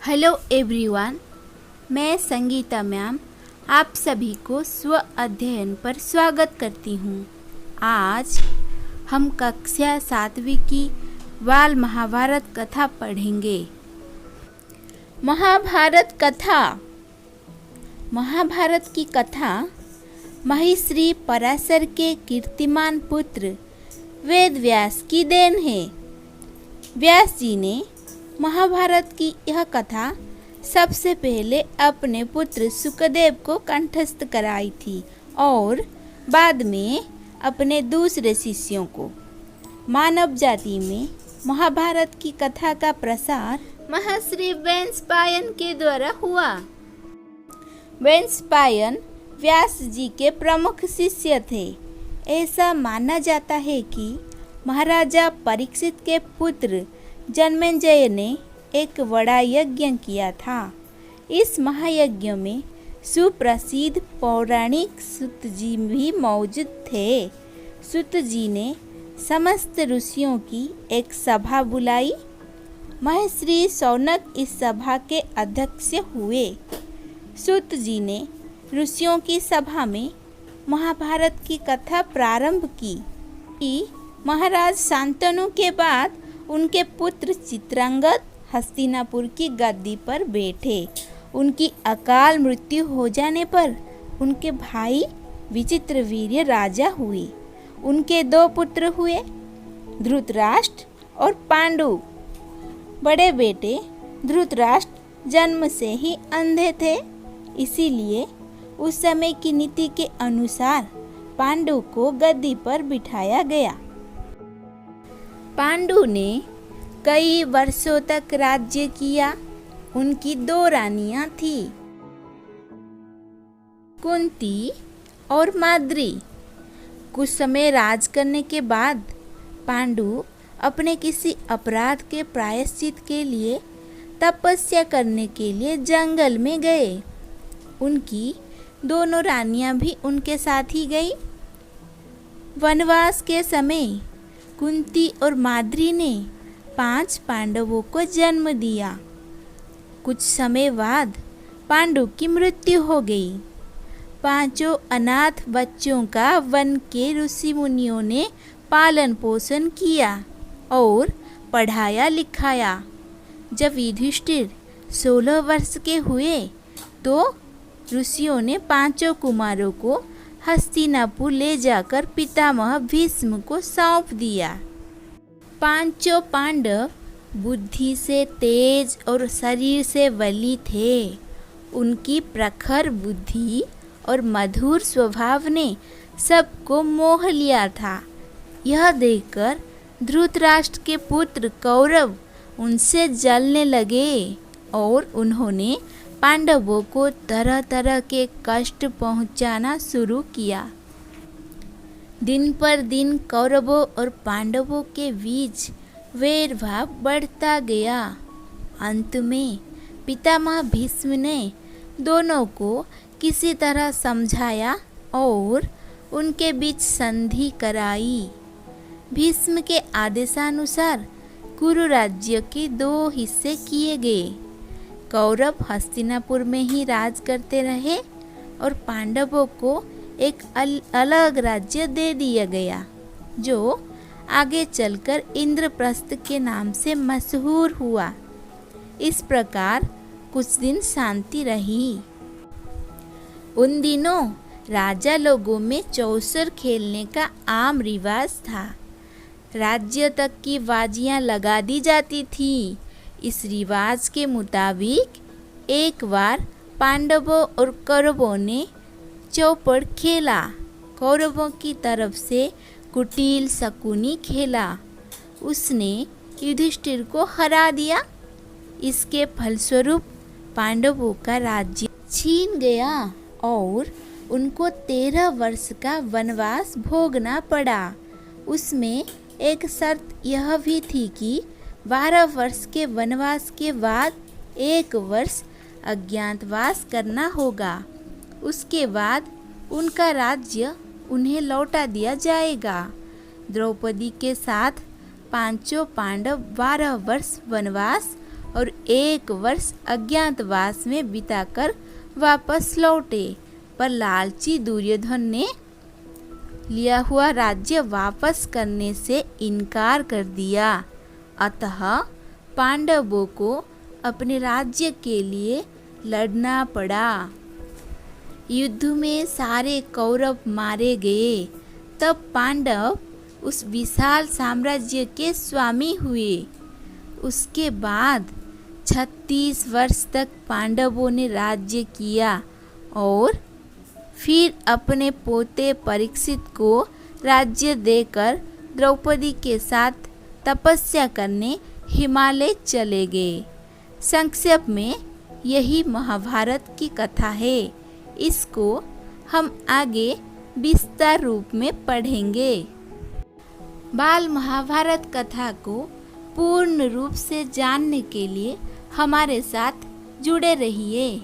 Hello everyone, मैं Sangeeta ma'am आप सभी को स्व अध्ययन पर स्वागत करती हूँ। आज हम कक्षा 7वीं की बाल महाभारत कथा पढ़ेंगे। महाभारत कथा। महाभारत की कथा महिश्री पराशर के कीर्तिमान पुत्र वेद व्यास की देन है। व्यास जी ने महाभारत की यह कथा सबसे पहले अपने पुत्र सुखदेव को कंठस्थ कराई थी और बाद में अपने दूसरे शिष्यों को। मानव जाति में महाभारत की कथा का प्रसार महर्षि वैशंपायन के द्वारा हुआ। वैशंपायन व्यास जी के प्रमुख शिष्य थे। ऐसा माना जाता है कि महाराजा परीक्षित के पुत्र जन्मेजय ने एक बड़ा यज्ञ किया था। इस महायज्ञ में सुप्रसिद्ध पौराणिक सूत जी भी मौजूद थे। सूत जी ने समस्त ऋषियों की एक सभा बुलाई। महर्षि शौनक इस सभा के अध्यक्ष हुए। सूत जी ने ऋषियों की सभा में महाभारत की कथा प्रारंभ की। महाराज शांतनु के बाद उनके पुत्र चित्रांगद हस्तिनापुर की गद्दी पर बैठे। उनकी अकाल मृत्यु हो जाने पर उनके भाई विचित्रवीर्य राजा हुए। उनके 2 पुत्र हुए, धृतराष्ट्र और पांडु। बड़े बेटे धृतराष्ट्र जन्म से ही अंधे थे, इसीलिए उस समय की नीति के अनुसार पांडु को गद्दी पर बिठाया गया। पांडु ने कई वर्षों तक राज्य किया। उनकी 2 रानियां थीं, कुंती और माद्री। कुछ समय राज करने के बाद पांडु अपने किसी अपराध के प्रायश्चित के लिए तपस्या करने के लिए जंगल में गए। उनकी दोनों रानियां भी उनके साथ ही गई। वनवास के समय कुंती और माद्री ने 5 पांडवों को जन्म दिया। कुछ समय बाद पांडु की मृत्यु हो गई। 5 अनाथ बच्चों का वन के ऋषि मुनियों ने पालन पोषण किया और पढ़ाया लिखाया। जब युधिष्ठिर 16 वर्ष के हुए तो ऋषियों ने 5 कुमारों को हस्तिनापुर ले जाकर पितामह भीष्म को सौंप दिया। 5 पांडव बुद्धि से तेज और शरीर से बली थे। उनकी प्रखर बुद्धि और मधुर स्वभाव ने सबको मोह लिया था। यह देखकर धृतराष्ट्र के पुत्र कौरव उनसे जलने लगे और उन्होंने पांडवों को तरह तरह के कष्ट पहुंचाना शुरू किया। दिन पर दिन कौरवों और पांडवों के बीच वैर भाव बढ़ता गया। अंत में पितामह भीष्म ने दोनों को किसी तरह समझाया और उनके बीच संधि कराई। भीष्म के आदेशानुसार कुरु राज्य के 2 हिस्से किए गए। कौरव हस्तिनापुर में ही राज करते रहे और पांडवों को एक अलग राज्य दे दिया गया, जो आगे चलकर इंद्रप्रस्थ के नाम से मशहूर हुआ। इस प्रकार कुछ दिन शांति रही। उन दिनों राजा लोगों में चौसर खेलने का आम रिवाज था। राज्य तक की बाजियां लगा दी जाती थीं। इस रिवाज के मुताबिक एक बार पांडवों और कौरवों ने चौपड़ खेला। कौरवों की तरफ से कुटिल शकुनी खेला। उसने युधिष्ठिर को हरा दिया। इसके फलस्वरूप पांडवों का राज्य छीन गया और उनको 13 वर्ष का वनवास भोगना पड़ा। उसमें एक शर्त यह भी थी कि 12 वर्ष के वनवास के बाद 1 वर्ष अज्ञातवास करना होगा। उसके बाद उनका राज्य उन्हें लौटा दिया जाएगा। द्रौपदी के साथ 5 पांडव 12 वर्ष वनवास और 1 वर्ष अज्ञातवास में बिताकर वापस लौटे। पर लालची दुर्योधन ने लिया हुआ राज्य वापस करने से इनकार कर दिया। अतः पांडवों को अपने राज्य के लिए लड़ना पड़ा। युद्ध में सारे कौरव मारे गए। तब पांडव उस विशाल साम्राज्य के स्वामी हुए। उसके बाद 36 वर्ष तक पांडवों ने राज्य किया और फिर अपने पोते परीक्षित को राज्य देकर द्रौपदी के साथ तपस्या करने हिमालय चले गए। संक्षेप में यही महाभारत की कथा है। इसको हम आगे विस्तार रूप में पढ़ेंगे। बाल महाभारत कथा को पूर्ण रूप से जानने के लिए हमारे साथ जुड़े रहिए।